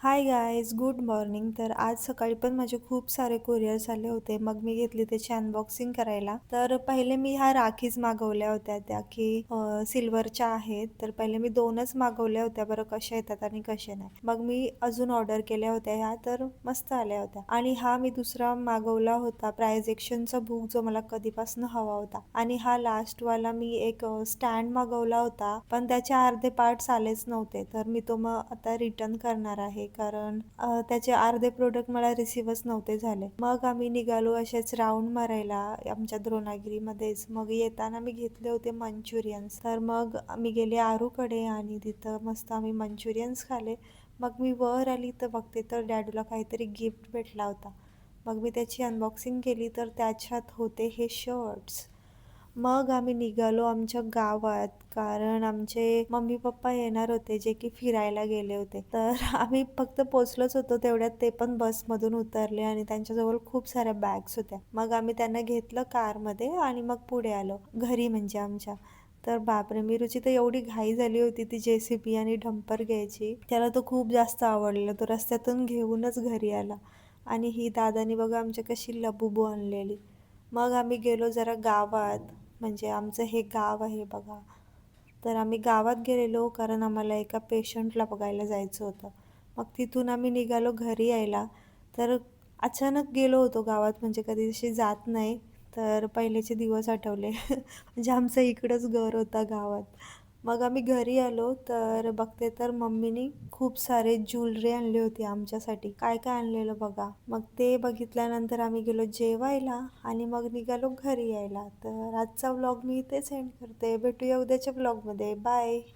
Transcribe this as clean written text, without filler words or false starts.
Hi guys, good morning. तर आज सकाळी पण माझे खूप सारे कुरिअर्स आले होते. मग मी घेतली त्याची अनबॉक्सिंग करायला. तर पहिले मी ह्या राखीच मागवल्या होत्या त्या की सिल्वरच्या आहेत. तर पहिले मी 2च मागवल्या होत्या बरं, कशा येतात आणि कशा नाही. मग मी अजून ऑर्डर केल्या होत्या ह्या, तर मस्त आल्या होत्या. आणि हा मी दुसरा मागवला होता प्रायझेक्शनचा बुक, जो मला कधीपासून हवा होता. आणि हा लास्टवाला मी एक स्टँड मागवला होता, पण त्याचे अर्धे पार्ट्स आलेच नव्हते. तर मी तो मग आता रिटर्न करणार आहे, कारण त्याचे अर्धे प्रोडक्ट मला रिसीव्हच नव्हते झाले. मग आम्ही निघालो असेच राऊंड मारायला आमच्या द्रोणागिरीमध्येच. मग येताना मी घेतले होते मंचुरियन्स. तर मग मी गेले आरूकडे आणि तिथं मस्त आम्ही मंचुरियन्स खाले. मग मी वर आली तर बघते तर डॅडूला काहीतरी गिफ्ट भेटला होता. मग मी त्याची अनबॉक्सिंग केली तर त्याच्यात होते हे शर्ट्स. मग आम्ही निघालो आमच्या गावात, कारण आमचे मम्मी पप्पा येणार होते, जे की फिरायला गेले होते. तर आम्ही फक्त पोचलोच होतो तेवढ्यात ते पण बसमधून उतरले आणि त्यांच्याजवळ खूप साऱ्या बॅग्स होत्या. मग आम्ही त्यांना घेतलं कारमध्ये आणि मग पुढे आलो घरी, म्हणजे आमच्या. तर बापरे, मिरूची तर एवढी घाई झाली होती ती JCB आणि डंपर घ्यायची. त्याला तो खूप जास्त आवडलेला, तो रस्त्यातून घेऊनच घरी आला. आणि ही दादानी बघा आमच्या कशी लबुबू आणलेली. मग आम्ही गेलो जरा गावात, म्हणजे आमचं हे गाव आहे बघा. तर आम्ही गावात गेलेलो कारण आम्हाला एका पेशंटला बघायला जायचं होतं. मग तिथून आम्ही निघालो घरी यायला. तर अचानक गेलो होतो गावात, म्हणजे कधी अशी जात नाही. तर पहिलेचे दिवस आठवले म्हणजे आमचं इकडंच घर होता गावात. मग आम्ही घरी आलो तर बघते तर मम्मीनी खूप सारे ज्वेलरी आणली होती आमच्यासाठी. काय काय आणलेलं बघा. मग ते बघितल्यानंतर आम्ही गेलो जेवायला आणि मग निघालो घरी यायला. तर आजचा व्लॉग मी इथेच एंड करते. भेटूया उद्याच्या व्लॉगमध्ये. बाय.